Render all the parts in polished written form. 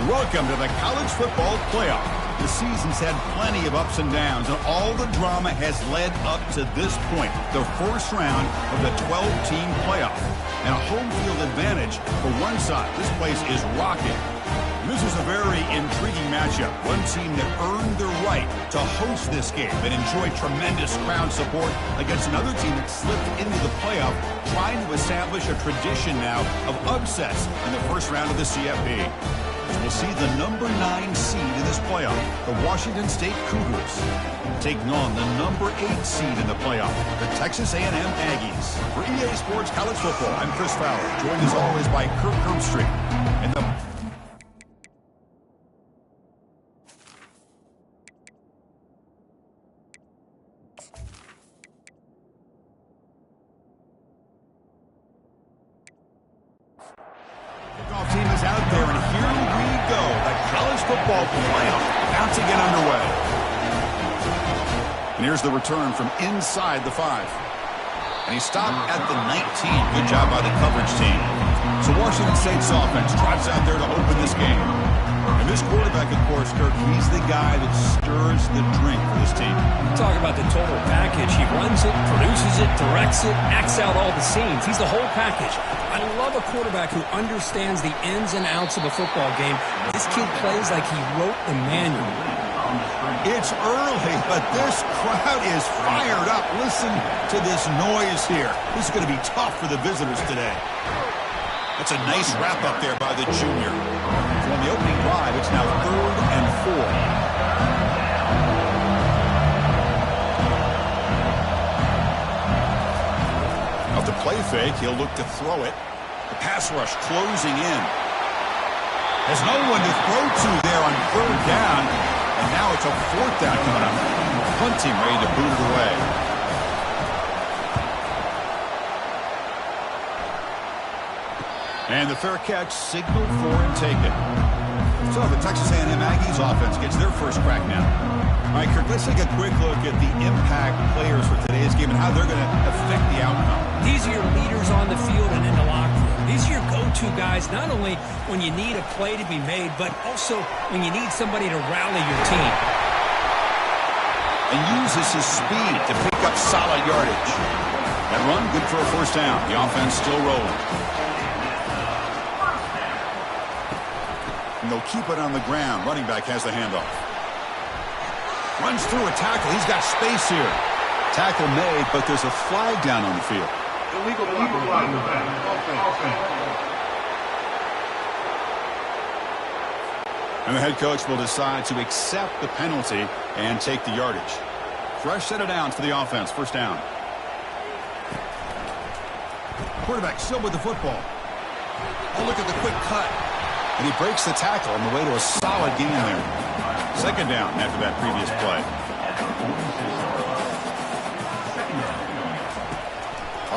Welcome to the college football playoff. The season's had plenty of ups and downs, and all the drama has led up to this point, the first round of the 12-team playoff. And a home field advantage for one side. This place is rocking. This is a very intriguing matchup. One team that earned the right to host this game and enjoyed tremendous crowd support against another team that slipped into the playoff, trying to establish a tradition now of upsets in the first round of the CFB. We'll see the number 9 seed in this playoff, the Washington State Cougars, taking on the number 8 seed in the playoff, the Texas A&M Aggies. For EA Sports College Football, I'm Chris Fowler, joined as always by Kirk Herbstreit. And the kickoff team is out there, and here we go. The college football playoff about to get underway. And here's the return from inside the 5. And he stopped at the 19. Good job by the coverage team. So Washington State's offense drives out there to open this game. And this quarterback, of course, Kirk, he's the guy that stirs the drink for this team. Talk about the total package. He runs it, produces it, directs it, acts out all the scenes. He's the whole package. I love a quarterback who understands the ins and outs of a football game. This kid plays like he wrote the manual. It's early, but this crowd is fired up. Listen to this noise here. This is going to be tough for the visitors today. That's a nice wrap up there by the junior. So on the opening drive, it's now 3rd and 4. Off the play fake, he'll look to throw it. The pass rush closing in. There's no one to throw to there on 3rd down. And now it's a 4th down coming up. Punt team ready to boot it away. And the fair catch signaled for and taken. So the Texas A&M Aggies offense gets their first crack now. All right, Kirk, let's take a quick look at the impact players for today's game and how they're going to affect the outcome. These are your leaders on the field and in the locker room. These are your go-to guys, not only when you need a play to be made, but also when you need somebody to rally your team. And uses his speed to pick up solid yardage. That run, good for a first down. The offense still rolling. And they'll keep it on the ground. Running back has the handoff. Runs through a tackle. He's got space here. Tackle made, but there's a flag down on the field. Illegal flag. And the head coach will decide to accept the penalty and take the yardage. Fresh set of downs for the offense. First down. Quarterback still with the football. Oh, look at the quick cut. And he breaks the tackle on the way to a solid gain there. Second down after that previous play.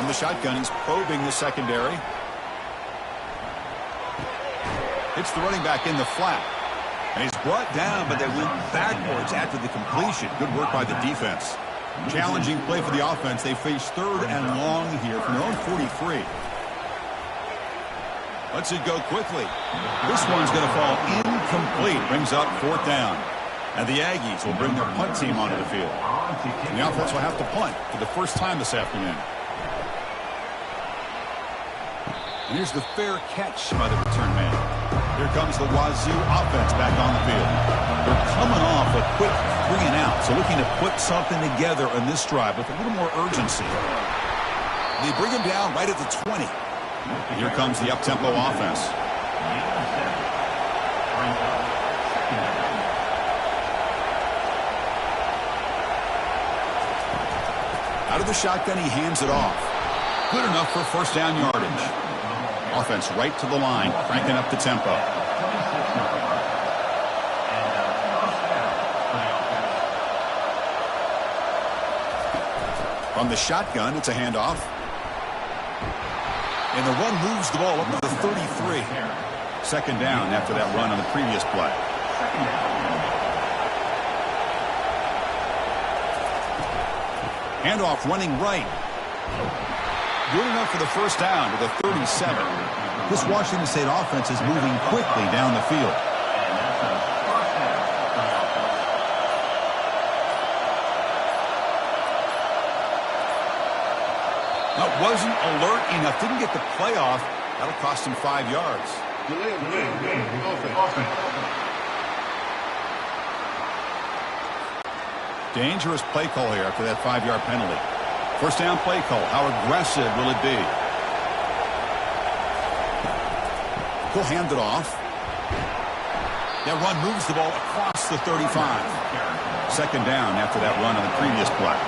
On the shotgun, he's probing the secondary. Hits the running back in the flat. And he's brought down, but they went backwards after the completion. Good work by the defense. Challenging play for the offense. They face 3rd and long here from their own 43. Lets it go quickly. This one's going to fall incomplete. Brings up 4th down. And the Aggies will bring their punt team onto the field. And the offense will have to punt for the first time this afternoon. And here's the fair catch by the return man. Here comes the Wazoo offense back on the field. They're coming off a quick 3 and out, so looking to put something together on this drive with a little more urgency. They bring him down right at the 20. And here comes the up-tempo offense. Out of the shotgun, he hands it off. Good enough for first down yardage. Offense right to the line, cranking up the tempo. From the shotgun, it's a handoff. And the run moves the ball up to the 33. Second down after that run on the previous play. Handoff running right. Good enough for the first down to the 37. This Washington State offense is moving quickly down the field. That wasn't alert enough. Didn't get the play off. That'll cost him 5 yards. Dangerous play call here after that 5-yard penalty. First down play call. How aggressive will it be? He'll hand it off. That run moves the ball across the 35. Second down after that run on the previous play.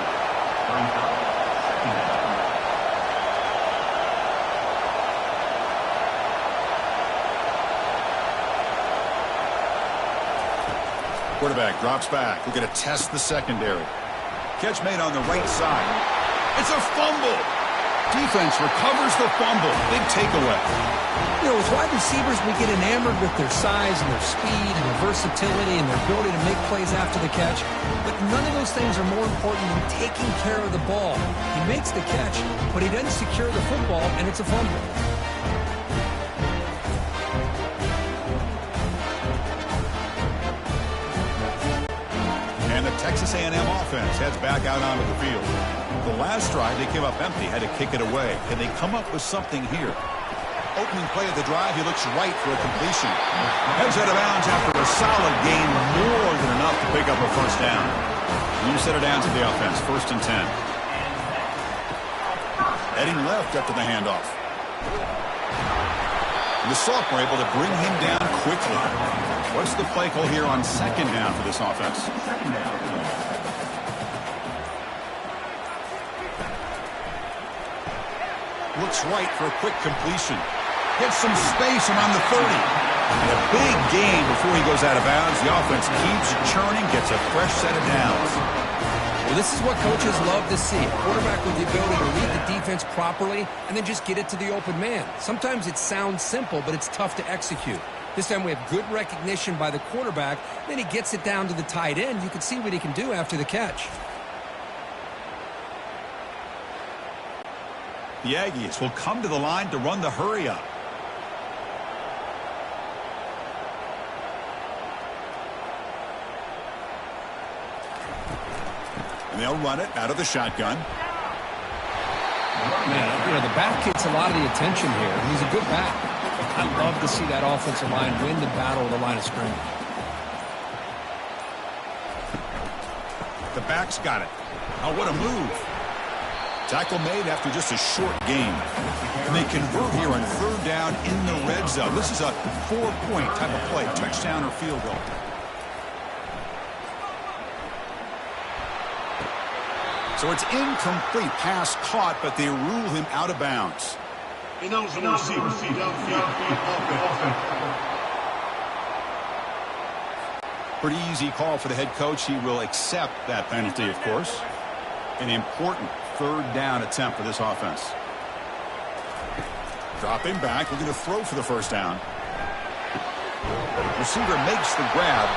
Quarterback drops back. We're going to test the secondary. Catch made on the right side. It's a fumble. Defense recovers the fumble. Big takeaway. You know, as wide receivers, we get enamored with their size and their speed and their versatility and their ability to make plays after the catch. But none of those things are more important than taking care of the ball. He makes the catch, but he doesn't secure the football, and it's a fumble. And the Texas A&M offense heads back out onto the field. The last drive, they came up empty, had to kick it away. Can they come up with something here? Opening play of the drive, he looks right for a completion. Heads out of bounds after a solid gain, more than enough to pick up a first down. New set of downs to the offense, 1st and 10. Heading left after the handoff. The sophomore able to bring him down quickly. What's the play call here on 2nd down for this offense? Looks right for a quick completion. Gets some space around the 30. And a big gain before he goes out of bounds. The offense keeps churning, gets a fresh set of downs. Well, this is what coaches love to see. A quarterback with the ability to read the defense properly and then just get it to the open man. Sometimes it sounds simple, but it's tough to execute. This time we have good recognition by the quarterback. Then he gets it down to the tight end. You can see what he can do after the catch. The Aggies will come to the line to run the hurry up. And they'll run it out of the shotgun. Man, you know, the back gets a lot of the attention here. He's a good back. I love to see that offensive line win the battle of the line of scrimmage. The back's got it. Oh, what a move. Tackle made after just a short gain. And they convert here on 3rd down in the red zone. This is a 4-point type of play, touchdown or field goal. So it's incomplete, pass caught, but they rule him out of bounds. Pretty easy call for the head coach. He will accept that penalty, of course. An important 3rd down attempt for this offense. Dropping back, we're going to throw for the first down. Receiver makes the grab.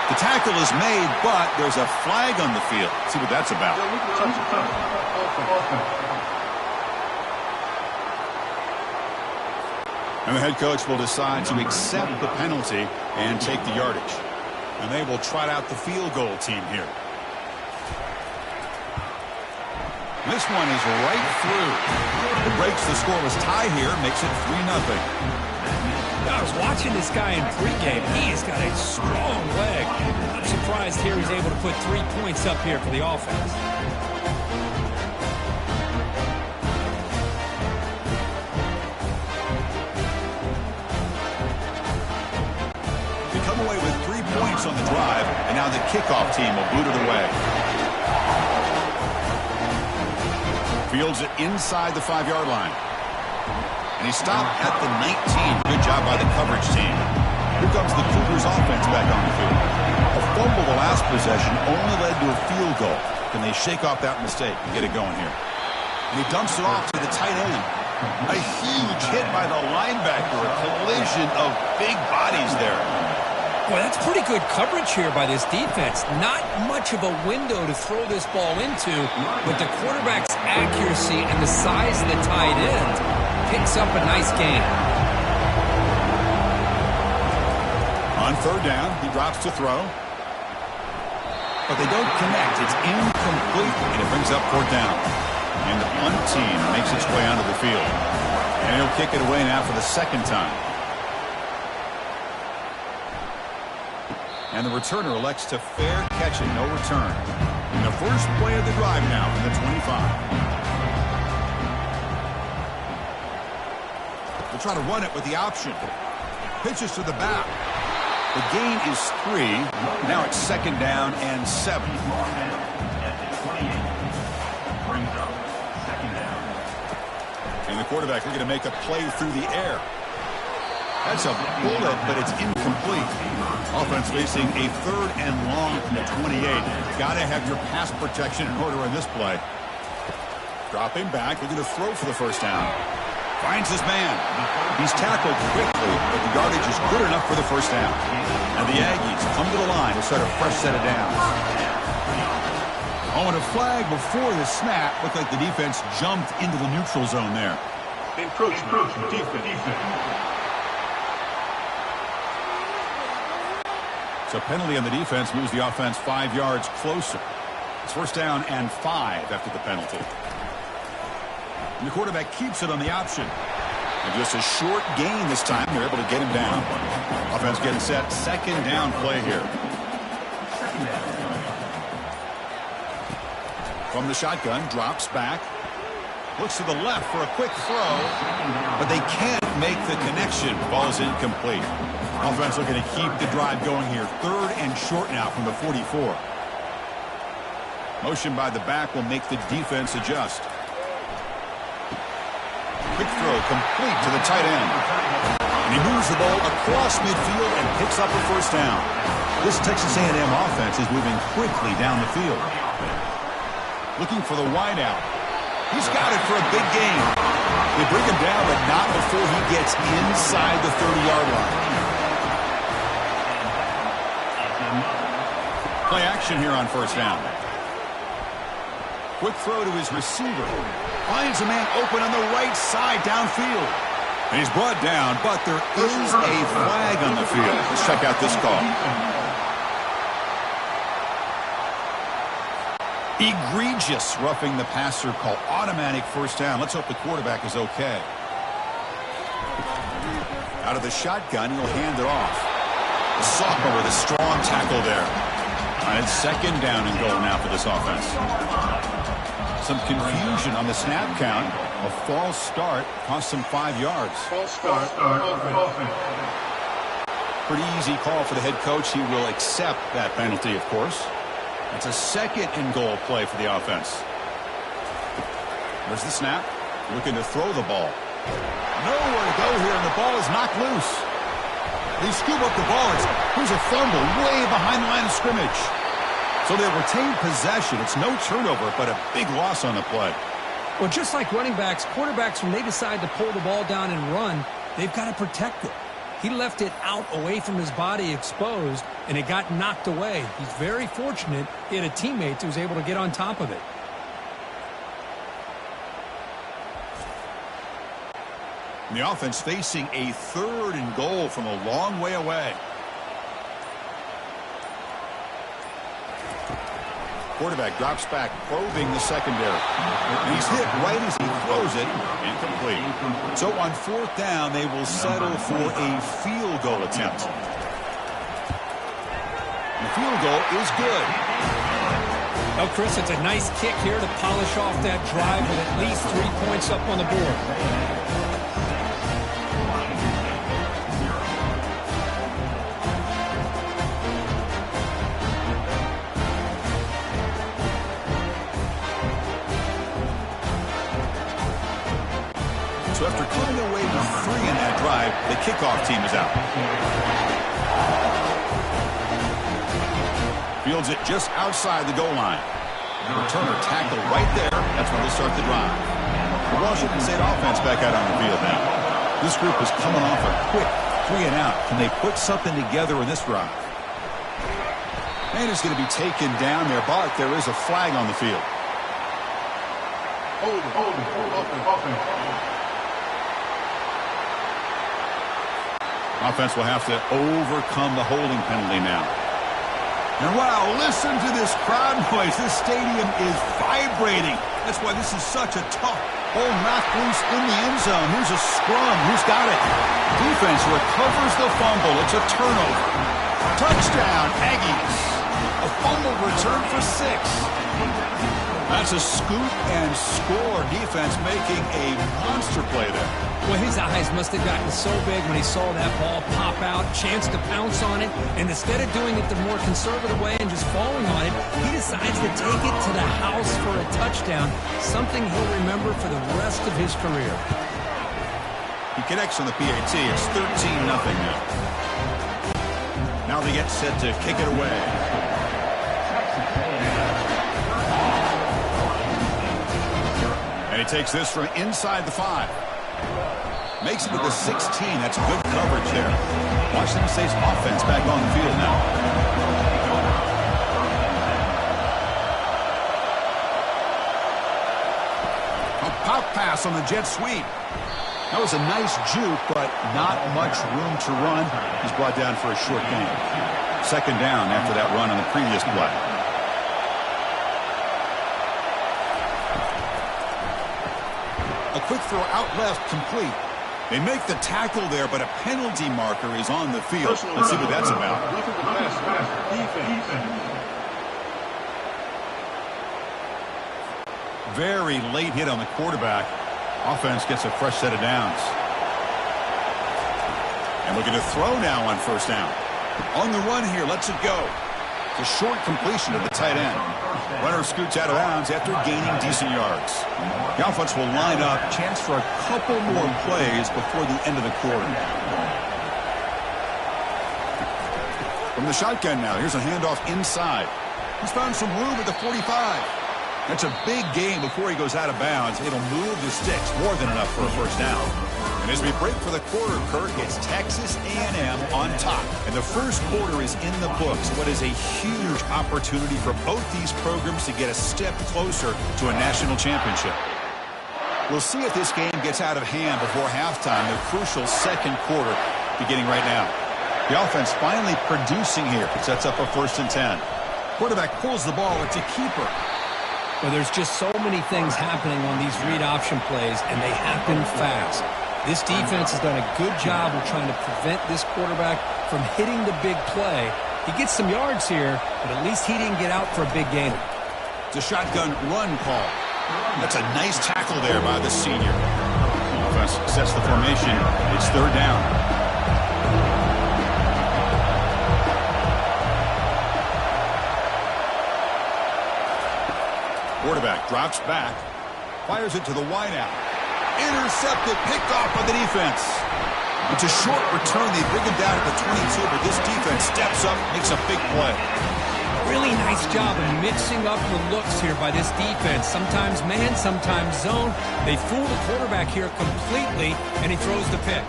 The tackle is made, but there's a flag on the field. Let's see what that's about. And the head coach will decide to accept the penalty and take the yardage. And they will trot out the field goal team here. This one is right through. It breaks the scoreless tie here, makes it 3-0. I was watching this guy in pregame. He's got a strong leg. I'm surprised here he's able to put 3 points up here for the offense. They come away with 3 points on the drive, and now the kickoff team will boot it away. Fields it inside the 5-yard line. And he stopped at the 19. Good job by the coverage team. Here comes the Cougars offense back on the field. A fumble the last possession only led to a field goal. Can they shake off that mistake and get it going here? And he dumps it off to the tight end. A huge hit by the linebacker. A collision of big bodies there. Well, that's pretty good coverage here by this defense. Not much of a window to throw this ball into, but the quarterback's accuracy and the size of the tight end picks up a nice gain. On 3rd down, he drops to throw. But they don't connect. It's incomplete, and it brings up 4th down. And the punt team makes its way onto the field. And he'll kick it away now for the second time. And the returner elects to fair catch it, no return. And the first play of the drive now in the 25. They'll try to run it with the option. Pitches to the back. The gain is 3. Now it's second down and 7. And the quarterback looking to make a play through the air. That's a bullet, but it's incomplete. Offense facing a 3rd and long from the 28. Got to have your pass protection in order in this play. Dropping back, looking to throw for the first down. Finds his man. He's tackled quickly, but the yardage is good enough for the first down. And the Aggies come to the line to start a fresh set of downs. Oh, and a flag before the snap. Looked like the defense jumped into the neutral zone there. Encroachment. Defense. So penalty on the defense moves the offense 5 yards closer. It's first down and 5 after the penalty. And the quarterback keeps it on the option. And just a short gain this time. They're able to get him down. Offense getting set. Second down play here. From the shotgun, drops back. Looks to the left for a quick throw. But they can't make the connection. Ball is incomplete. Offense looking to keep the drive going here. 3rd and short now from the 44. Motion by the back will make the defense adjust. Quick throw complete to the tight end. And he moves the ball across midfield and picks up a first down. This Texas A&M offense is moving quickly down the field. Looking for the wideout. He's got it for a big gain. They bring him down, but not before he gets inside the 30-yard line. Play action here on first down. Quick throw to his receiver. Finds a man open on the right side downfield. And he's brought down, but there is a flag on the field. Let's check out this call. Egregious roughing the passer call. Automatic first down. Let's hope the quarterback is okay. Out of the shotgun, he'll hand it off. The sophomore with a strong tackle there. And it's second down and goal now for this offense. Some confusion on the snap count. A false start cost him 5 yards. False start. Pretty easy call for the head coach. He will accept that penalty, of course. It's a second and goal play for the offense. There's the snap. Looking to throw the ball. Nowhere to go here, and the ball is knocked loose. They scoop up the ball. Here's a fumble way behind the line of scrimmage. So they retain possession. It's no turnover, but a big loss on the play. Well, just like running backs, quarterbacks, when they decide to pull the ball down and run, they've got to protect it. He left it out away from his body exposed, and it got knocked away. He's very fortunate he had a teammate who was able to get on top of it. And the offense facing a 3rd and goal from a long way away. Quarterback drops back, probing the secondary. And he's hit right as he throws it. Incomplete. So on 4th down, they will settle for a field goal attempt. And the field goal is good. Oh, Chris, it's a nice kick here to polish off that drive with at least 3 points up on the board. So after coming away with 3 in that drive, the kickoff team is out. Fields it just outside the goal line. The returner tackled right there. That's when they start the drive. The Washington State offense back out on the field now. This group is coming off a quick 3 and out. Can they put something together in this drive? And it's going to be taken down there, but there is a flag on the field. Offense will have to overcome the holding penalty now. And wow, listen to this crowd noise. This stadium is vibrating. That's why this is such a tough ball knocked loose in the end zone. Here's a scrum. Who's got it? Defense recovers the fumble. It's a turnover. Touchdown, Aggies. A fumble return for 6. That's a scoop and score. Defense making a monster play there. Well, his eyes must have gotten so big when he saw that ball pop out, chance to pounce on it, and instead of doing it the more conservative way and just falling on it, he decides to take it to the house for a touchdown, something he'll remember for the rest of his career. He connects on the PAT. It's 13-0 now. Now they get set to kick it away. And he takes this from inside the 5. Makes it to the 16. That's good coverage there. Washington State's offense back on the field now. A pop pass on the jet sweep. That was a nice juke, but not much room to run. He's brought down for a short gain. Second down after that run on the previous play. A quick throw out left, complete. They make the tackle there, but a penalty marker is on the field. Let's see what that's about. Very late hit on the quarterback. Offense gets a fresh set of downs. And looking to throw now on first down. On the run here, lets it go. It's a short completion to the tight end. Runner scoots out of bounds after gaining decent yards. The offense will line up. Chance for a couple more plays before the end of the quarter. From the shotgun now, here's a handoff inside. He's found some room at the 45. That's a big gain before he goes out of bounds. It'll move the sticks, more than enough for a first down. And as we break for the quarter, Kirk, it's Texas A&M on top. And the first quarter is in the books. What is a huge opportunity for both these programs to get a step closer to a national championship. We'll see if this game gets out of hand before halftime, the crucial second quarter beginning right now. The offense finally producing here. It sets up a 1st and 10. Quarterback pulls the ball. It's a keeper. Well, there's just so many things happening on these read option plays, and they happen fast. This defense has done a good job of trying to prevent this quarterback from hitting the big play. He gets some yards here, but at least he didn't get out for a big gain. It's a shotgun run call. That's a nice tackle there by the senior. Offense sets the formation. It's 3rd down. Quarterback drops back, fires it to the wideout. Intercepted, picked off by the defense. It's a short return. They bring him down at the 22, but this defense steps up, makes a big play. Really nice job of mixing up the looks here by this defense. Sometimes man, sometimes zone. They fool the quarterback here completely, and he throws the pick.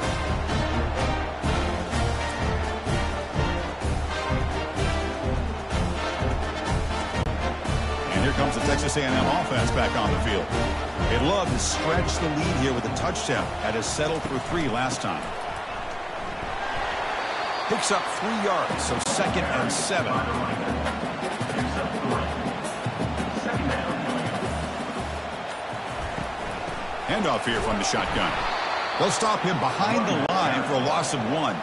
Here comes the Texas A&M offense back on the field. They'd love to stretch the lead here with a touchdown. Had to settle for 3 last time. Picks up 3 yards, so 2nd and 7. Handoff here from the shotgun. They'll stop him behind the line for a loss of 1.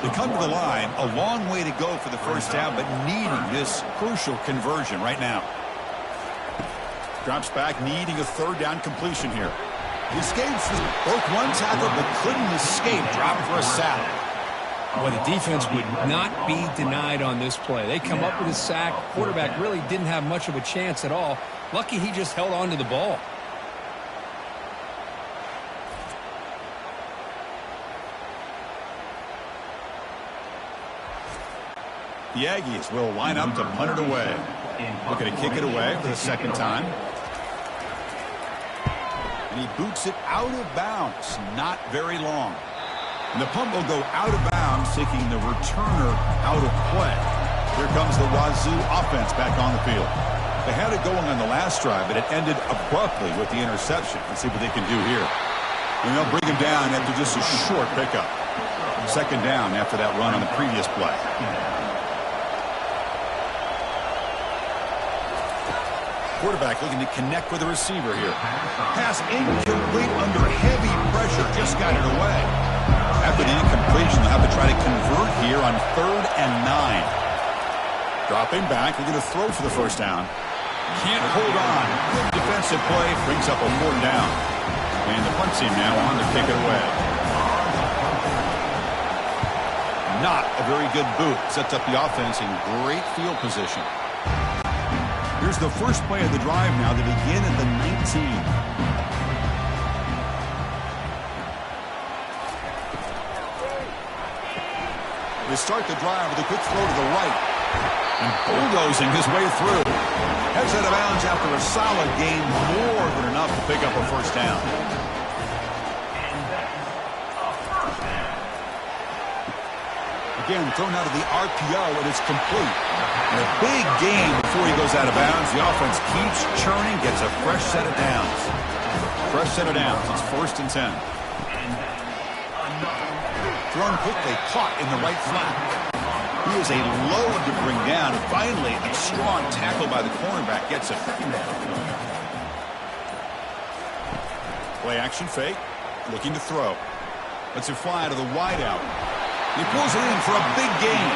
They come to the line, a long way to go for the first down, but needing this crucial conversion right now. Drops back, needing a 3rd down completion here. He escapes, broke one tackle, but couldn't escape. Dropped for a sack. Well, the defense would not be denied on this play. They come up with a sack. Quarterback really didn't have much of a chance at all. Lucky he just held on to the ball. The Aggies will line up to punt it away. Looking to kick it away for the 2nd time. And he boots it out of bounds. Not very long. And the punt will go out of bounds, taking the returner out of play. Here comes the Wazoo offense back on the field. They had it going on the last drive, but it ended abruptly with the interception. Let's see what they can do here. And they'll bring him down after just a short pickup. 2nd down after that run on the previous play. Quarterback looking to connect with the receiver here. Pass incomplete under heavy pressure. Just got it away. After the incompletion, they'll have to try to convert here on 3rd and 9. Dropping back. They're going to throw for the first down. Can't hold on. Good defensive play. Brings up a 4th down. And the punt team now on to kick it away. Not a very good boot. Sets up the offense in great field position. Here's the first play of the drive now to begin at the 19. They start the drive with a quick throw to the right. And bulldozing his way through. Heads out of bounds after a solid gain, more than enough to pick up a first down. Again, thrown out of the RPO, and it's complete. And a big gain before he goes out of bounds. The offense keeps churning, gets a fresh set of downs. Fresh set of downs. It's 1st and 10. Thrown quickly, caught in the right flat. He is a load to bring down. And finally, a strong tackle by the cornerback gets him. Play action fake. Looking to throw. Lets it fly out of the wideout. He pulls it in for a big gain.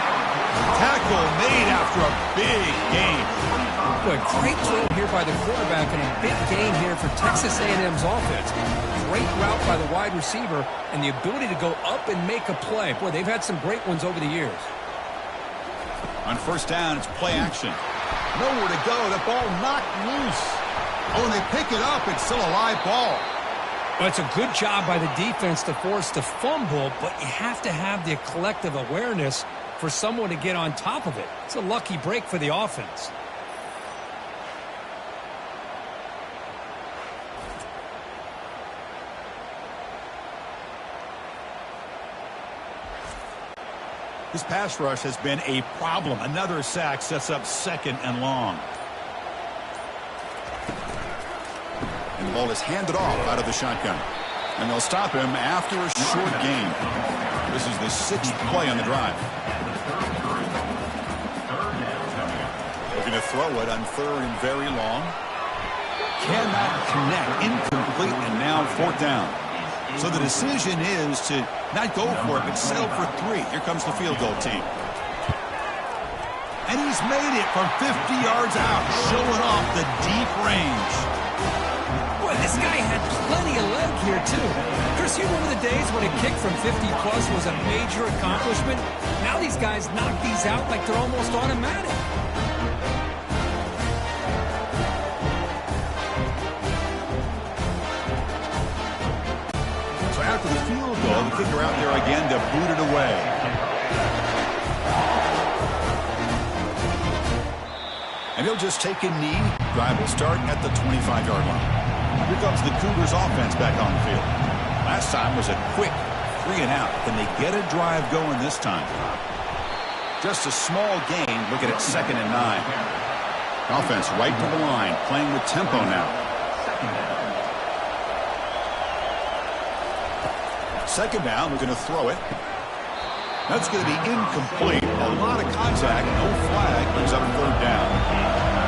Tackle made after a big gain. Boy, great throw here by the quarterback and a big gain here for Texas A&M's offense. Great route by the wide receiver and the ability to go up and make a play. Boy, they've had some great ones over the years. On 1st down, it's play action. Nowhere to go. The ball knocked loose. Oh, and they pick it up. It's still a live ball. Well, it's a good job by the defense to force the fumble, but you have to have the collective awareness for someone to get on top of it. It's a lucky break for the offense. This pass rush has been a problem. Another sack sets up 2nd and long. And the ball is handed off out of the shotgun. And they'll stop him after a short gain. This is the 6th play on the drive. Looking to throw it on 3rd and very long. Cannot connect. Incomplete, and now 4th down. So the decision is to not go for it, but settle for 3. Here comes the field goal team. And he's made it from 50 yards out, showing off the deep range. Boy, this guy had plenty of leg here, too. Chris, you remember the days when a kick from 50-plus was a major accomplishment? Now these guys knock these out like they're almost automatic. So after the field goal, the kicker out there again to boot it away. And he'll just take a knee. Drive will start at the 25-yard line. Here comes the Cougars offense back on the field. Last time was a quick 3 and out. Can they get a drive going this time? Just a small gain. Looking at 2nd and 9. Offense right to the line, playing with tempo now. 2nd down, looking to throw it. That's going to be incomplete. A lot of contact, no flag, brings up 3rd down.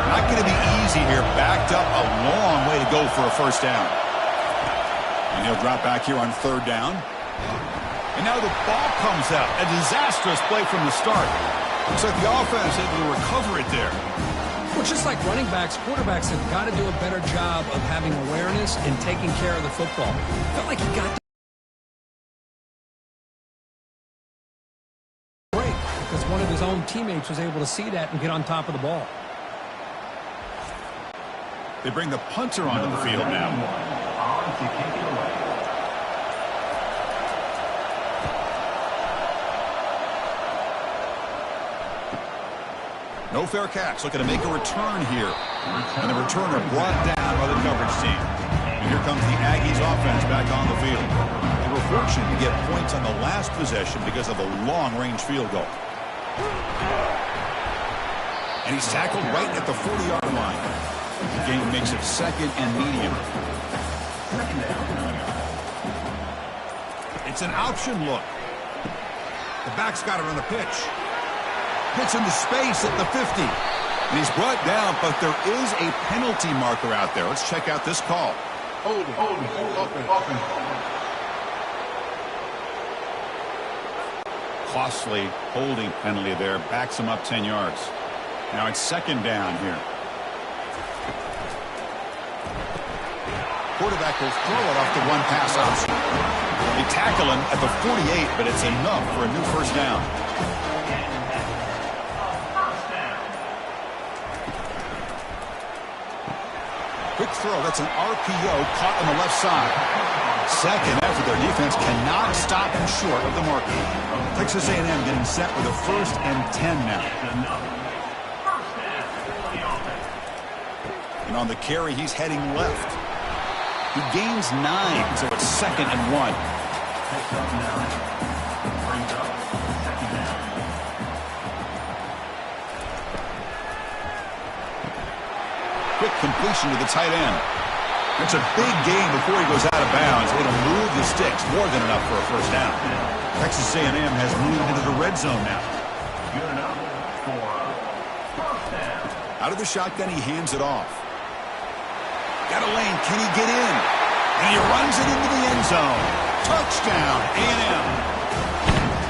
Not going to be easy here. Backed up a long way to go for a first down. And he'll drop back here on 3rd down. And now the ball comes out. A disastrous play from the start. Looks like the offense able to recover it there. Well, just like running backs, quarterbacks have got to do a better job of having awareness and taking care of the football. Felt like he got break because one of his own teammates was able to see that and get on top of the ball. They bring the punter onto the field now. No fair catch. Looking to make a return here. And the returner brought down by the coverage team. And here comes the Aggies offense back on the field. They were fortunate to get points on the last possession because of a long-range field goal. And he's tackled right at the 40-yard line. The game makes it 2nd and medium. It's an option look. The back's got it on the pitch. Hits into space at the 50. And he's brought down, but there is a penalty marker out there. Let's check out this call. Holding. Costly holding penalty there. Backs him up 10 yards. Now it's second down here. Quarterback will throw it off the one pass option. They tackle him at the 48, but it's enough for a new first down. Quick throw. That's an RPO caught on the left side. Second after their defense cannot stop him short of the marker. Texas A&M getting set with a 1st and 10 now. And on the carry, he's heading left. He gains 9, so it's 2nd and 1. Quick completion to the tight end. It's a big gain before he goes out of bounds. It'll move the sticks, more than enough for a first down. Texas A&M has moved into the red zone now. Out of the shotgun, he hands it off. Got a lane. Can he get in? And he runs it into the end zone. Touchdown, A&M.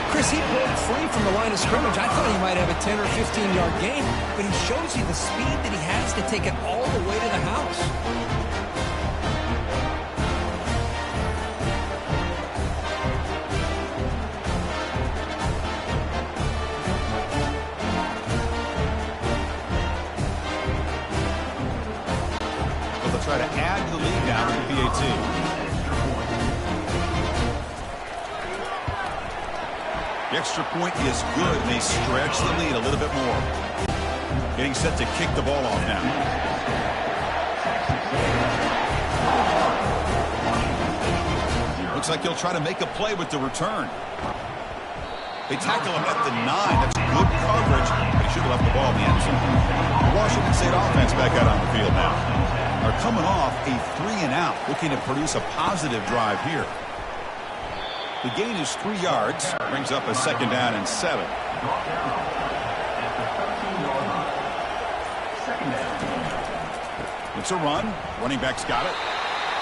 Chris, he broke free from the line of scrimmage. I thought he might have a 10 or 15-yard gain, but he shows you the speed that he has to take it all the way to the house. Try to add to the lead now with the PAT. The extra point is good, and they stretch the lead a little bit more. Getting set to kick the ball off now. Looks like he'll try to make a play with the return. They tackle him at the 9. That's good coverage. They should have left the ball in the end zone. The Washington State offense back out on the field now. Are coming off a 3-and-out, looking to produce a positive drive here. The gain is 3 yards, brings up a 2nd down and 7. It's a run. Running back's got it.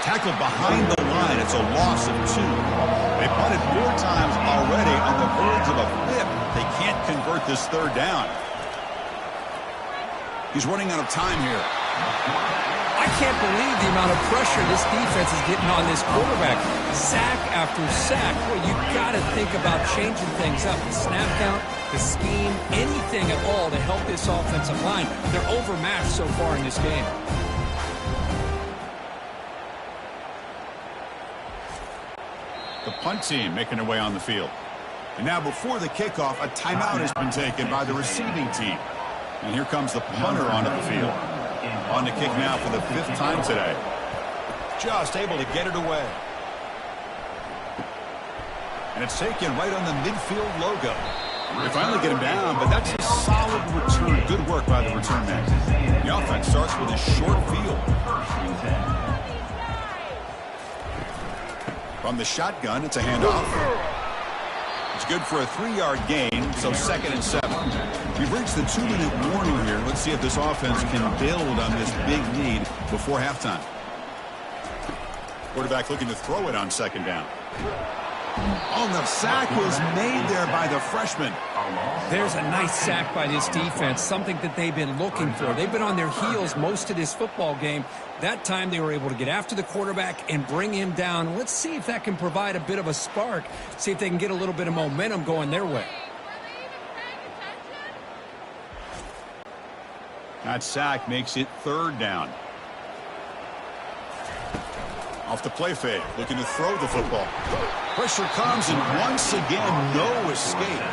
Tackled behind the line. It's a loss of 2. They punted 4 times already on the verge of a 5th. They can't convert this 3rd down. He's running out of time here. I can't believe the amount of pressure this defense is getting on this quarterback. Sack after sack. Well, you got to think about changing things up. The snap count, the scheme, anything at all to help this offensive line. They're overmatched so far in this game. The punt team making their way on the field. And now before the kickoff, a timeout has been taken by the receiving team. And here comes the punter onto the field. On the kick now for the 5th time today. Just able to get it away. And it's taken right on the midfield logo. They finally get him down, but that's a solid return. Good work by the return man. The offense starts with a short field. From the shotgun, it's a handoff. It's good for a 3-yard gain, so 2nd and 7. We've reached the 2-minute warning here. Let's see if this offense can build on this big lead before halftime. Quarterback looking to throw it on 2nd down. Oh, the sack was made there by the freshman. There's a nice sack by this defense, something that they've been looking for. They've been on their heels most of this football game. That time they were able to get after the quarterback and bring him down. Let's see if that can provide a bit of a spark, see if they can get a little bit of momentum going their way. That sack makes it 3rd down. Off the play fake, looking to throw the football. Pressure comes, and once again, no escape.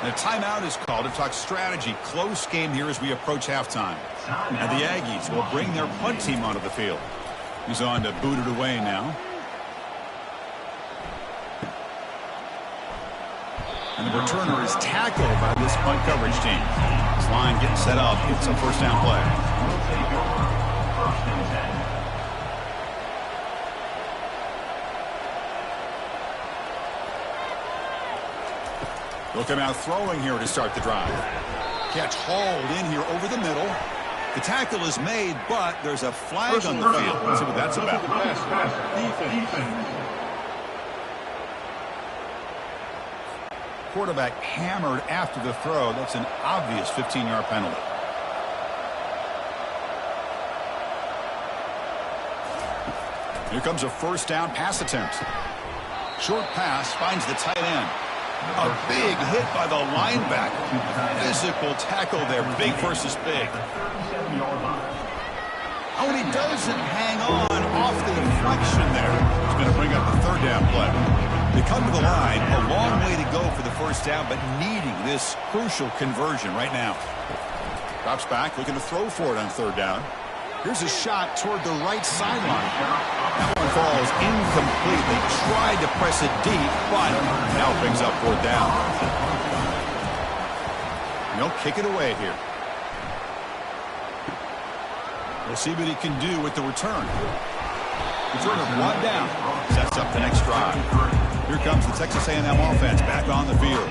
And a timeout is called to talk strategy. Close game here as we approach halftime. And the Aggies will bring their punt team onto the field. He's on to boot it away now. And the returner is tackled by this punt coverage team. This line getting set up. It's a 1st down play. They'll come out throwing here to start the drive. Catch hauled in here over the middle. The tackle is made, but there's a flag on the field. Let's see what that's about. Defense. Quarterback hammered after the throw. That's an obvious 15-yard penalty. Here comes a first down pass attempt. Short pass finds the tight end. A big hit by the linebacker. Physical tackle there. Big versus big. Oh, and he doesn't hang on off the deflection there. He's going to bring up the third down play. They come to the line. A long way to go for the first down, but needing this crucial conversion right now. Drops back, looking to throw for it on third down. Here's a shot toward the right sideline. That one falls incomplete. They tried to press it deep, but now brings up fourth down. They'll kick it away here. We'll see what he can do with the return. Return of one down. Sets up the next drive. Here comes the Texas A&M offense back on the field.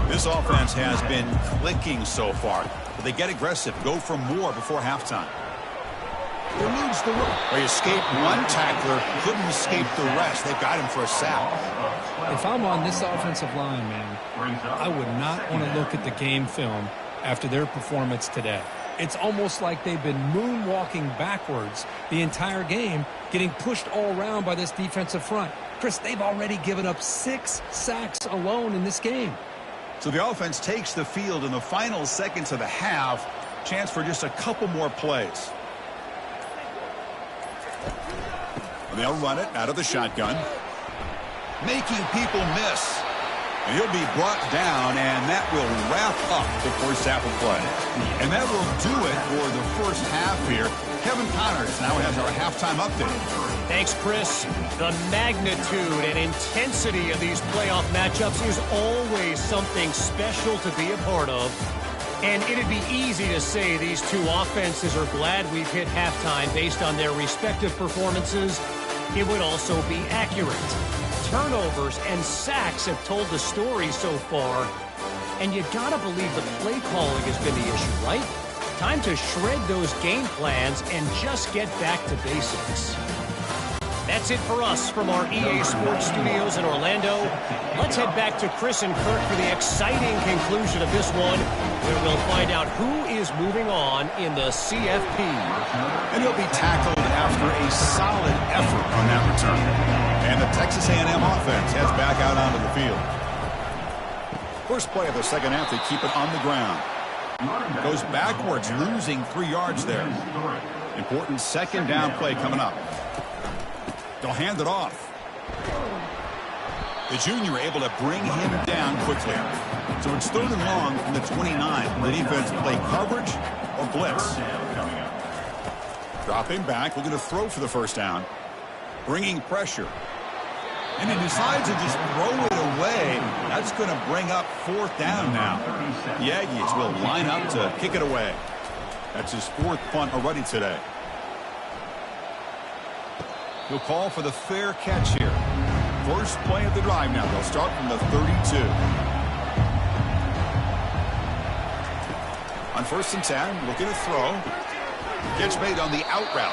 This offense has been clicking so far, but they get aggressive, go for more before halftime. Eludes the run. They escaped one tackler, couldn't escape the rest. They've got him for a sack. If I'm on this offensive line, man, I would not want to look at the game film after their performance today. It's almost like they've been moonwalking backwards the entire game, getting pushed all around by this defensive front. Chris, they've already given up 6 sacks alone in this game. So the offense takes the field in the final seconds of the half. Chance for just a couple more plays. They'll run it out of the shotgun. Making people miss. And he'll be brought down, and that will wrap up the first half of play. And that will do it for the first half here. Kevin Connors now has our halftime update. Thanks, Chris. The magnitude and intensity of these playoff matchups is always something special to be a part of. And it'd be easy to say these two offenses are glad we've hit halftime based on their respective performances. It would also be accurate. Turnovers and sacks have told the story so far. And you gotta believe the play calling has been the issue, right? Time to shred those game plans and just get back to basics. That's it for us from our EA Sports Studios in Orlando. Let's head back to Chris and Kurt for the exciting conclusion of this one, where we'll find out who is moving on in the CFP. And he'll be tackled after a solid effort on that return. And the Texas A&M offense heads back out onto the field. First play of the second half, they keep it on the ground. Goes backwards, losing 3 yards there. Important second down play coming up. They'll hand it off. The junior able to bring him down quickly. So it's third and long from the 29. The defense play coverage or blitz. Dropping back, looking to throw for the first down. Bringing pressure. And he decides to just throw it away. That's going to bring up fourth down now. The Aggies will line up to kick it away. That's his 4th punt already today. He'll call for the fair catch here. First play of the drive now. They'll start from the 32. On 1st and 10, looking to throw. Catch made on the out route.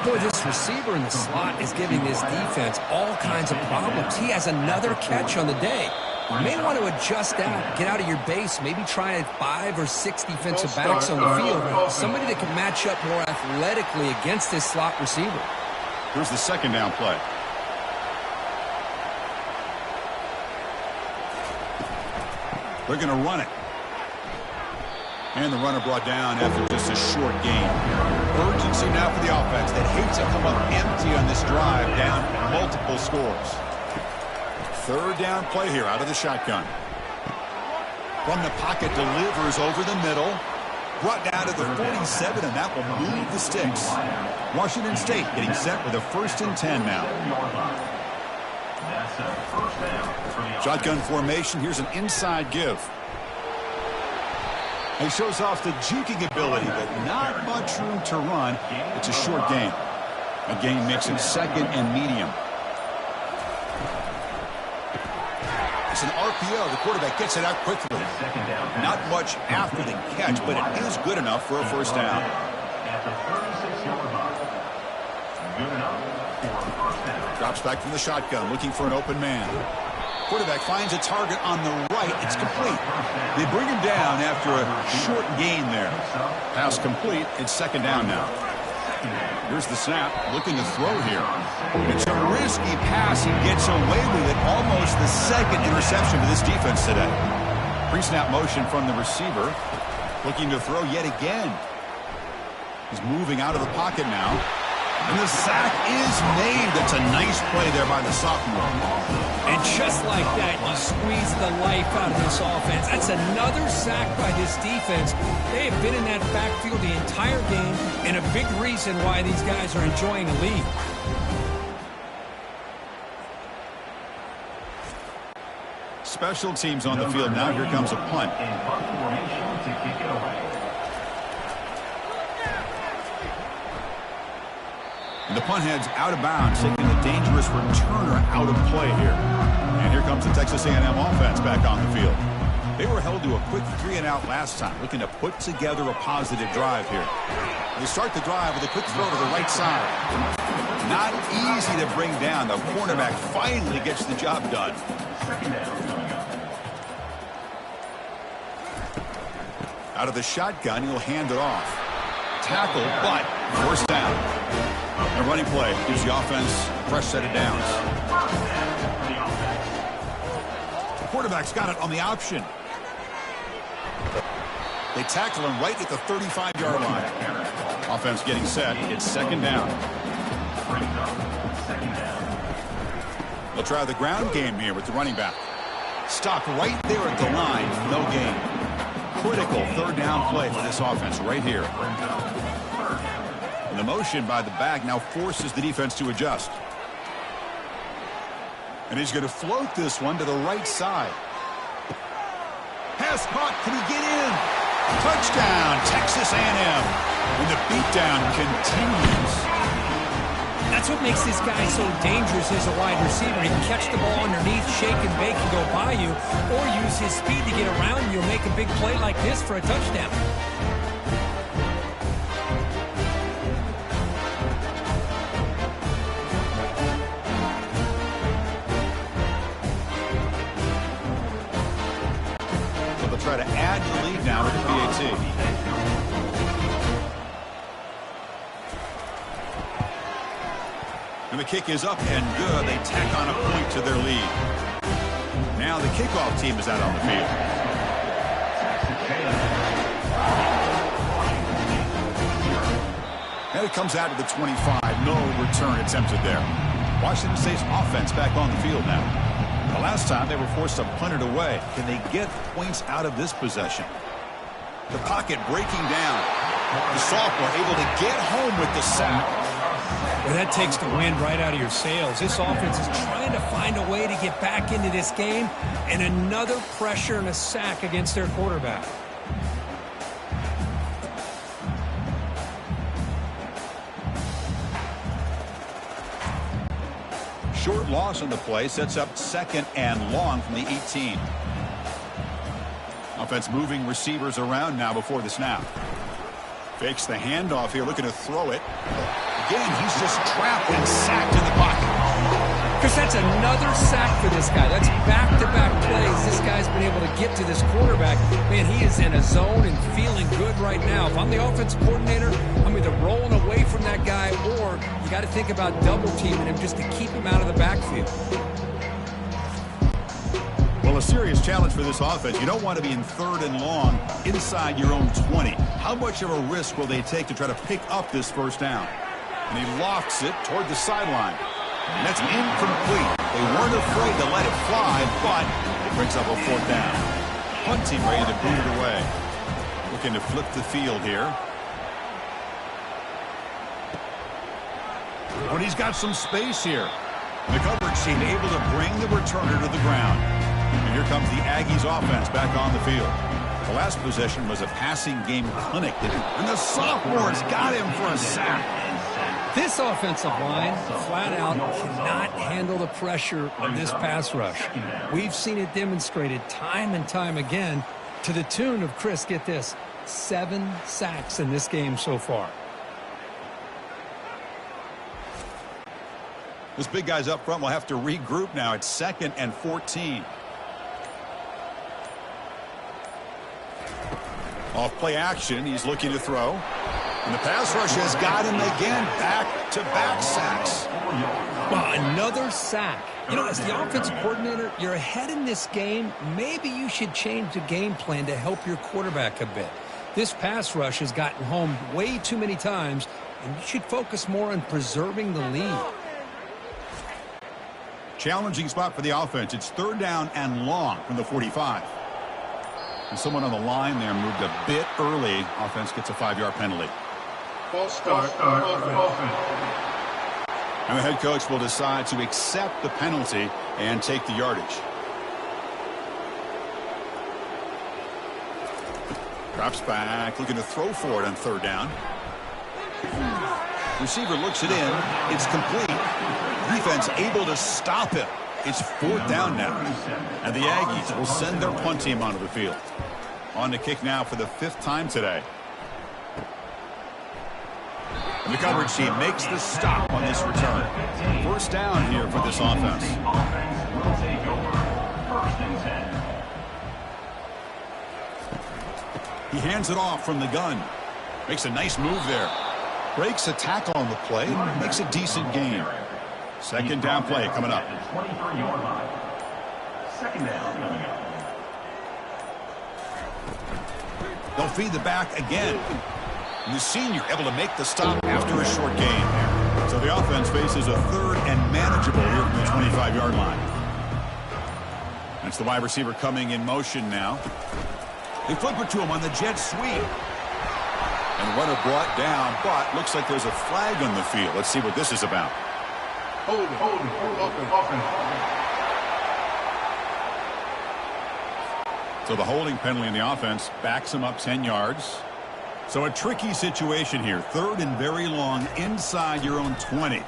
Boy, this receiver in the slot is giving this defense all kinds of problems. He has another catch on the day. You may want to adjust out, get out of your base, maybe try 5 or 6 defensive backs on the field. Somebody that can match up more athletically against this slot receiver. Here's the second down play. They're going to run it. And the runner brought down after just a short gain. Urgency now for the offense that hates to come up empty on this drive, down multiple scores. Third down play here out of the shotgun. From the pocket, delivers over the middle. Brought down to the 47, and that will move the sticks. Washington State getting set with a 1st and 10 now. Shotgun formation. Here's an inside give. He shows off the juking ability, but not much room to run. It's a short gain. A gain makes it 2nd and medium. It's an RPO. The quarterback gets it out quickly. Not much after the catch, but it is good enough for a first down. Drops back from the shotgun, looking for an open man. Quarterback finds a target on the right. It's complete. They bring him down after a short gain there. Pass complete. It's second down now. Here's the snap. Looking to throw here. It's a risky pass. He gets away with it. Almost the second interception for this defense today. Pre-snap motion from the receiver. Looking to throw yet again. He's moving out of the pocket now. And the sack is made. That's a nice play there by the sophomore. And just like that, you squeeze the life out of this offense. That's another sack by this defense. They have been in that backfield the entire game, and a big reason why these guys are enjoying a lead. Special teams on the field now. Here comes a punt. And the punt heads out of bounds, taking the dangerous returner out of play here. And here comes the Texas A&M offense back on the field. They were held to a quick 3-and-out last time, looking to put together a positive drive here. They start the drive with a quick throw to the right side. Not easy to bring down. The cornerback finally gets the job done. Out of the shotgun, he'll hand it off. Tackle, but first down. A running play gives the offense a fresh set of downs. The quarterback's got it on the option. They tackle him right at the 35-yard line. Offense getting set. It's second down. They'll try the ground game here with the running back. Stopped right there at the line. No gain. Critical third down play for this offense right here. And the motion by the back now forces the defense to adjust. And he's going to float this one to the right side. Pass caught. Can he get in? Touchdown, Texas A&M. And the beatdown continues. That's what makes this guy so dangerous as a wide receiver. He can catch the ball underneath, shake and bake and go by you, or use his speed to get around you and make a big play like this for a touchdown. So they'll try to add the lead now with the PAT. And the kick is up and good. They tack on a point to their lead. Now the kickoff team is out on the field. And it comes out to the 25. No return attempted there. Washington State's offense back on the field now. The last time they were forced to punt it away. Can they get points out of this possession? The pocket breaking down. The sophomore able to get home with the sack. Well, that takes the wind right out of your sails. This offense is trying to find a way to get back into this game, and another pressure and a sack against their quarterback. Short loss on the play sets up second and long from the 18. Offense moving receivers around now before the snap. Fakes the handoff here, looking to throw it. Again, he's just trapped and sacked in the pocket. Because that's another sack for this guy. That's back-to-back plays. This guy's been able to get to this quarterback. Man, he is in a zone and feeling good right now. If I'm the offensive coordinator, I'm either rolling away from that guy, or you got to think about double-teaming him just to keep him out of the backfield. Well, a serious challenge for this offense. You don't want to be in third and long inside your own 20. How much of a risk will they take to try to pick up this first down? And he lofts it toward the sideline. And that's incomplete. They weren't afraid to let it fly, but it brings up a fourth down. Punt team ready to boot it away. Looking to flip the field here. But he's got some space here. The coverage team able to bring the returner to the ground. And here comes the Aggies offense back on the field. The last possession was a passing game clinic. And the sophomores got him for a sack. This offensive line, flat out, cannot handle the pressure of this pass rush. We've seen it demonstrated time and time again to the tune of, Chris, get this, 7 sacks in this game so far. Those big guys up front will have to regroup now. It's 2nd and 14. Off play action, he's looking to throw. And the pass rush has got him again. Back-to-back sacks. Well, another sack. You know, as the offensive coordinator, you're ahead in this game. Maybe you should change the game plan to help your quarterback a bit. This pass rush has gotten home way too many times, and you should focus more on preserving the lead. Challenging spot for the offense. It's 3rd down and long from the 45. And someone on the line there moved a bit early. Offense gets a 5-yard penalty. False start. And the head coach will decide to accept the penalty and take the yardage. Drops back, looking to throw for it on 3rd down. Receiver looks it in. It's complete. Defense able to stop him. It's 4th down now. And the Aggies will send their punt team onto the field. On to kick now for the 5th time today. And the coverage team makes the stop on this return. 1st down here for this offense. He hands it off from the gun. Makes a nice move there. Breaks a tackle on the play. Makes a decent gain. 2nd down play coming up. 23-yard line. 2nd down coming up. They'll feed the back again. And the senior able to make the stop after a short gain. So the offense faces a 3rd and manageable here from the 25-yard line. That's the wide receiver coming in motion now. They flip it to him on the jet sweep. And the runner brought down, but looks like there's a flag on the field. Let's see what this is about. Hold offense. So the holding penalty in the offense backs him up 10 yards. So a tricky situation here. 3rd and very long inside your own 20.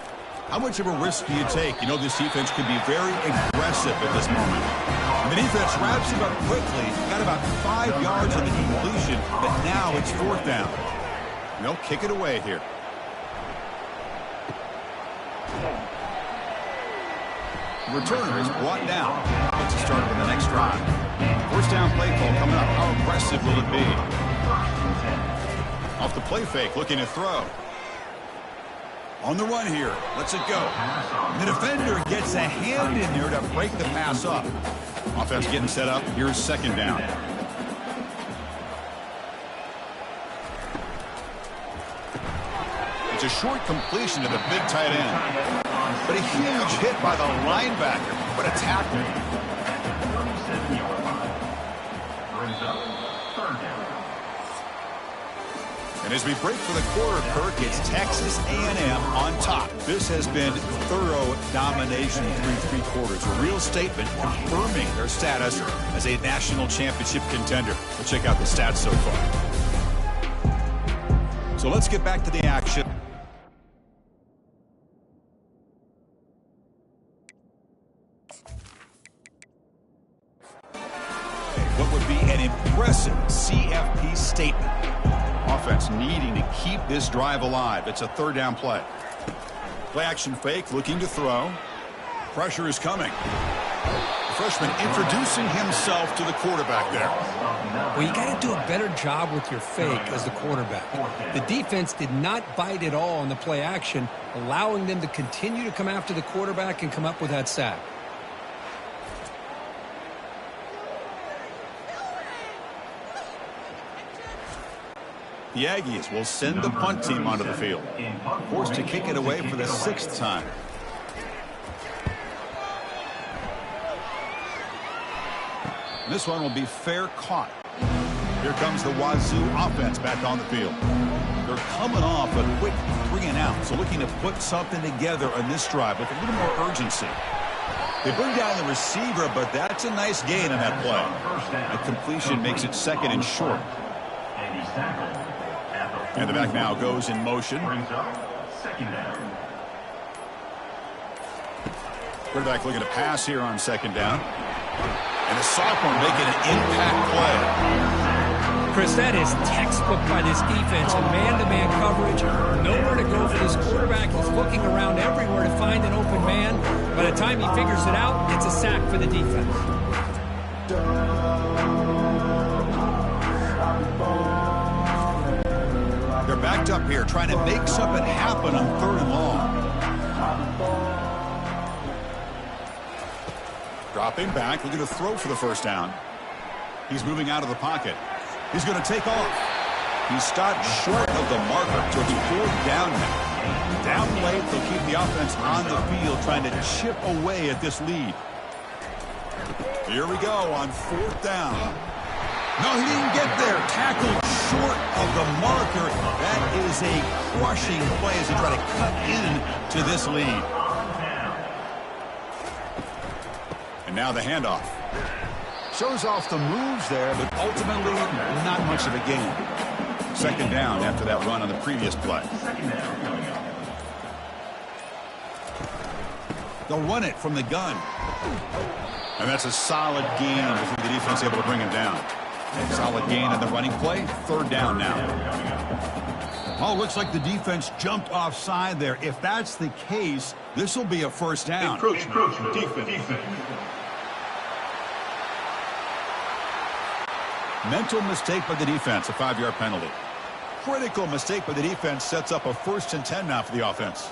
How much of a risk do you take? You know this defense could be very aggressive at this moment. And the defense wraps him up quickly. Got about 5 yards on the completion, but now it's 4th down. And they'll kick it away here. The returner is brought down. Gets it started with the next drive. 1st down play call coming up. How aggressive will it be? Off the play fake, looking to throw. On the run here. Lets it go. And the defender gets a hand in there to break the pass up. Offense getting set up. Here's 2nd down. It's a short completion to the big tight end. But a huge hit by the linebacker. What a tackle. 37-yard line. Brings up 3rd down. And as we break for the quarter, Kirk, it's Texas A&M on top. This has been thorough domination through 3 quarters. A real statement confirming their status as a national championship contender. Let's check out the stats so far. So let's get back to the action. What would be an impressive CFP statement. Offense needing to keep this drive alive. It's a 3rd down play. Play action fake, looking to throw. Pressure is coming. The freshman introducing himself to the quarterback there. Well, you got to do a better job with your fake as the quarterback. The defense did not bite at all on the play action, allowing them to continue to come after the quarterback and come up with that sack. The Aggies will send the punt team onto the field. Forced to kick it away for the 6th time. This one will be fair caught. Here comes the Wazoo offense back on the field. They're coming off a quick 3 and out, so looking to put something together on this drive with a little more urgency. They bring down the receiver, but that's a nice gain on that play. A completion makes it 2nd and short. And the back now goes in motion. Second down. Quarterback looking to pass here on second down. And a sophomore making an impact play. Chris, that is textbook by this defense and man-to-man coverage. Nowhere to go for this quarterback. He's looking around everywhere to find an open man. By the time he figures it out, it's a sack for the defense. They're backed up here trying to make something happen on third and long. Dropping back, looking to throw for the first down. He's moving out of the pocket. He's going to take off. He stopped short of the marker, so it's fourth down now. Down late, they'll keep the offense on the field trying to chip away at this lead. Here we go on fourth down. No, he didn't get there. Tackled short of the marker. That is a crushing play as they try to cut in to this lead. And now the handoff. Shows off the moves there, but ultimately not much of a gain. Second down after that run on the previous play. They'll run it from the gun. And that's a solid gain before the defense able to bring him down. Solid gain on the running play. Third down now. Oh, looks like the defense jumped offside there. If that's the case, this will be a first down. Encroachment. Defense. Mental mistake by the defense, a 5-yard penalty. Critical mistake by the defense sets up a 1st and 10 now for the offense.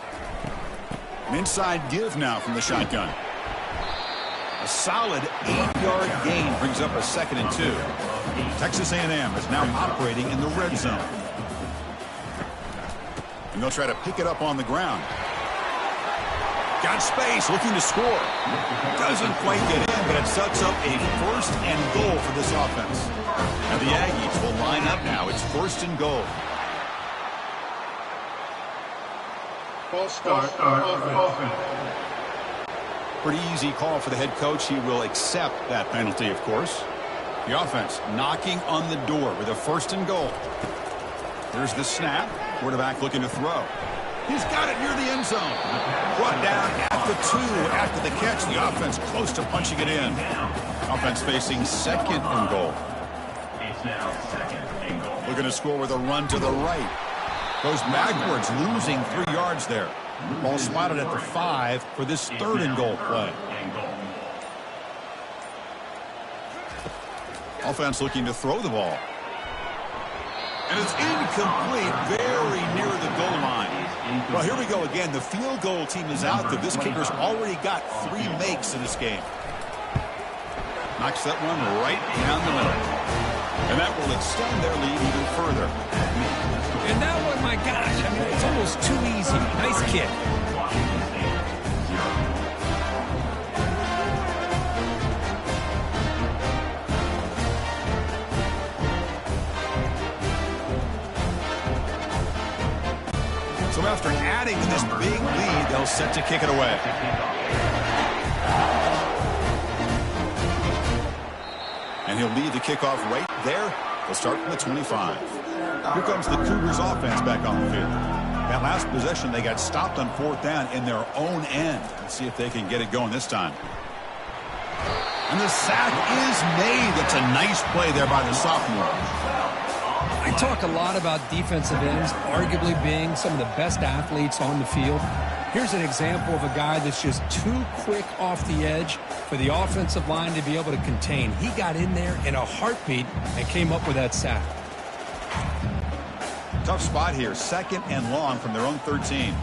An inside give now from the shotgun. A solid 8-yard gain brings up a 2nd and 2. Texas A&M is now operating in the red zone. And they'll try to pick it up on the ground. Got space, looking to score. Doesn't quite get in, but it sets up a 1st and goal for this offense. And the Aggies will line up now. It's 1st and goal. False start. Pretty easy call for the head coach. He will accept that penalty, of course. The offense knocking on the door with a 1st and goal. Here's the snap. Quarterback looking to throw. He's got it near the end zone. Brought down at the 2 after the catch. The offense close to punching it in. Offense facing 2nd and goal. It's now 2nd and goal. Looking to score with a run to the right. Goes backwards, losing 3 yards there. Ball spotted at the 5 for this 3rd and goal play. Offense looking to throw the ball. And it's incomplete, very near the goal line. Well, here we go again. The field goal team is out there. This kicker's already got 3 makes in this game. Knocks that one right down the middle. And that will extend their lead even further. And that one, my gosh, I mean, it's almost too easy. Nice kick. So after adding to this big lead, they'll set to kick it away. And he'll lead the kickoff right there. They'll start from the 25. Here comes the Cougars offense back on the field. That last possession, they got stopped on 4th down in their own end. Let's see if they can get it going this time. And the sack is made. That's a nice play there by the sophomore. I talk a lot about defensive ends arguably being some of the best athletes on the field. Here's an example of a guy that's just too quick off the edge for the offensive line to be able to contain. He got in there in a heartbeat and came up with that sack. Tough spot here. 2nd and long from their own 13.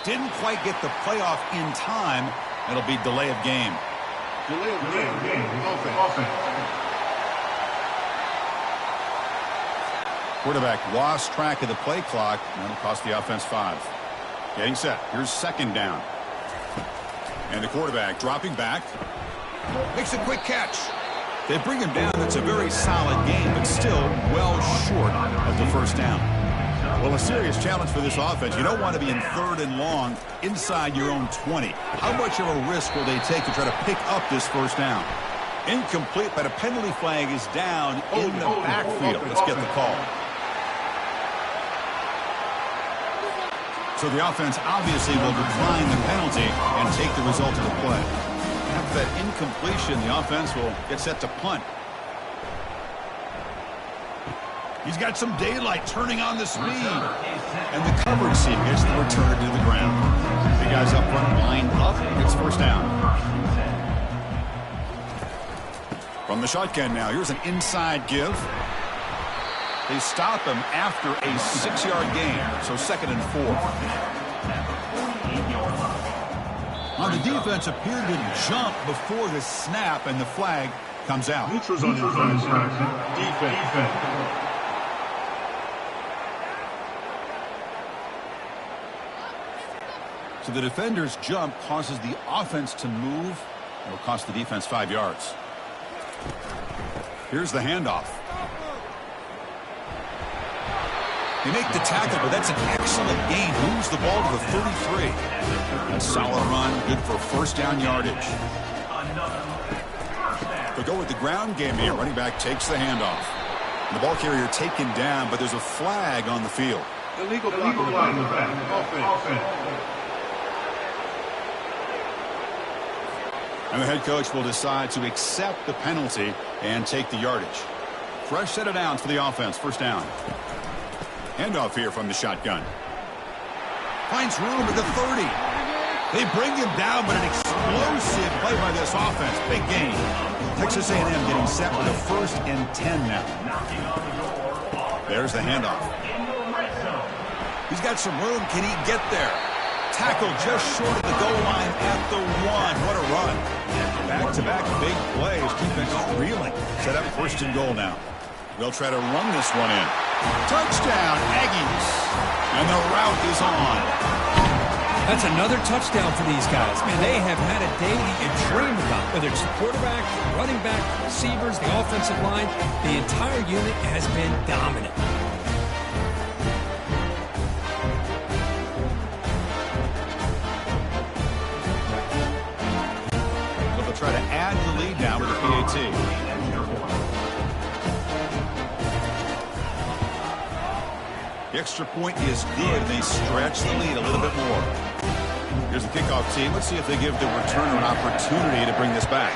Didn't quite get the playoff in time. It'll be delay of game. Delay of game. Offense. Quarterback lost track of the play clock, and it'll cost the offense 5. Getting set. Here's 2nd down. And the quarterback dropping back. Makes a quick catch. They bring him down. That's a very solid game, but still well short of the 1st down. Well, a serious challenge for this offense. You don't want to be in 3rd and long inside your own 20. How much of a risk will they take to try to pick up this 1st down? Incomplete, but a penalty flag is down in the backfield. Let's get the call. So the offense obviously will decline the penalty and take the result of the play. After that incompletion, the offense will get set to punt. He's got some daylight turning on the speed. And the coverage team gets the return to the ground. The guys up front line up. It's first down. From the shotgun now, here's an inside give. They stop him after a 6-yard gain, so 2nd and 4. Now the defense appeared to jump before the snap, and the flag comes out. Defense. So the defender's jump causes the offense to move. It will cost the defense 5 yards. Here's the handoff. They make the tackle, but that's an excellent gain. Moves the ball to the 33. A solid run, good for first down yardage. They'll go with the ground game here. Running back takes the handoff. And the ball carrier taken down, but there's a flag on the field. Illegal block in the back. Offense. And the head coach will decide to accept the penalty and take the yardage. Fresh set of downs for the offense. First down. Handoff here from the shotgun. Finds room at the 30. They bring him down, but an explosive play by this offense. Big gain. Texas A&M getting set with a 1st and 10 now. There's the handoff. He's got some room. Can he get there? Tackle just short of the goal line at the 1. What a run. Back-to-back big plays. Defense is reeling. Set up 1st and goal now. They'll try to run this one in. Touchdown, Aggies. And the route is on. That's another touchdown for these guys. Man, they have had a day that you dream about. Whether it's the quarterback, running back, receivers, the offensive line, the entire unit has been dominant. Try to add the lead now with the PAT. The extra point is good. They stretch the lead a little bit more. Here's the kickoff team. Let's see if they give the returner an opportunity to bring this back.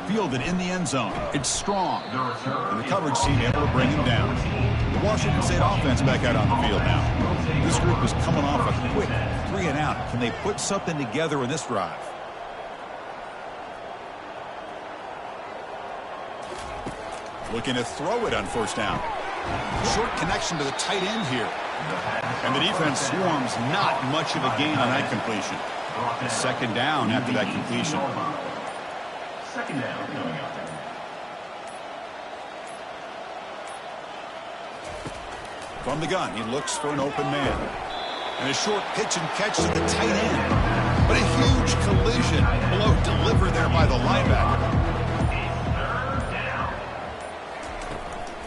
Fielded in the end zone. It's strong. And the coverage team able to bring him down. The Washington State offense back out on the field now. This group is coming off a quick 3 and out. Can they put something together in this drive? Looking to throw it on first down. Short connection to the tight end here. And the defense swarms, not much of a gain on that completion. 2nd down after that completion. 2nd down coming up. From the gun, he looks for an open man. And a short pitch and catch to the tight end. But a huge collision below delivered there by the linebacker.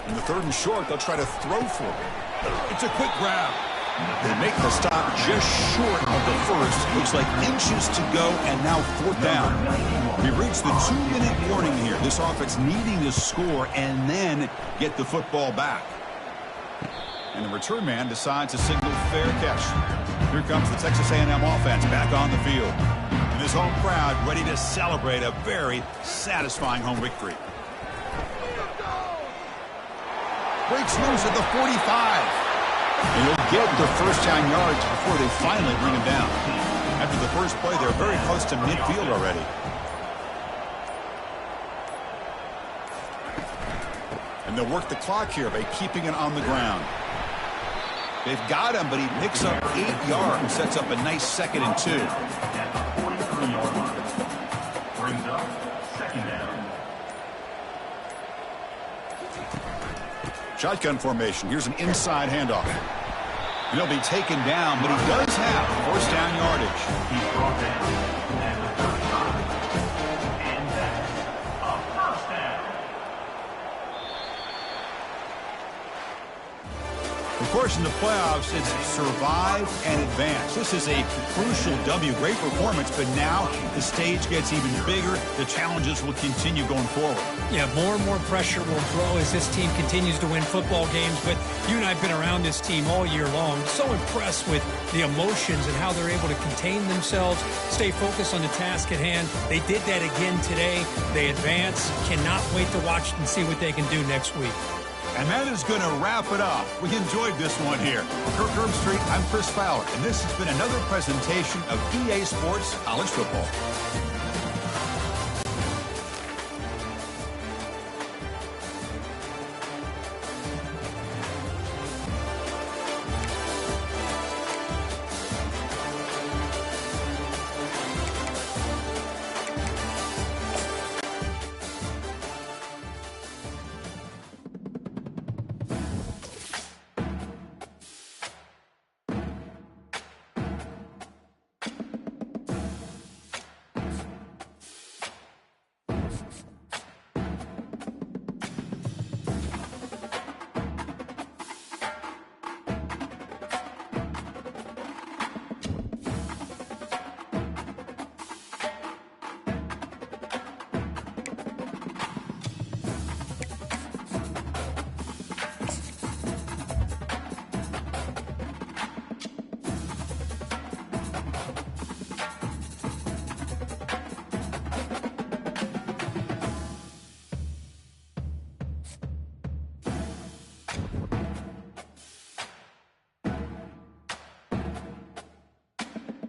In the 3rd and short, they'll try to throw for it. It's a quick grab. They make the stop just short of the 1st. Looks like inches to go, and now 4th down. We reached the 2-minute warning here. This offense needing to score and then get the football back. And the return man decides to signal fair catch. Here comes the Texas A&M offense back on the field. And this home crowd ready to celebrate a very satisfying home victory. Breaks loose at the 45. And he'll get the first down yards before they finally bring him down. After the first play, they're very close to midfield already. And they'll work the clock here by keeping it on the ground. They've got him, but he picks up 8 yards and sets up a nice 2nd and 2. Brings up 2nd down. Shotgun formation. Here's an inside handoff. He'll be taken down, but he does have first down yardage. He's brought down at the 35. And that's a first down. The course, in the playoffs, it's survive and advance. This is a crucial W. Great performance, but now the stage gets even bigger. The challenges will continue going forward. Yeah, more and more pressure will grow as this team continues to win football games. But you and I have been around this team all year long. So impressed with the emotions and how they're able to contain themselves, stay focused on the task at hand. They did that again today. They advance. Cannot wait to watch and see what they can do next week. And that is going to wrap it up. We enjoyed this one here. For Kirk Herbstreit, I'm Chris Fowler, and this has been another presentation of EA Sports College Football.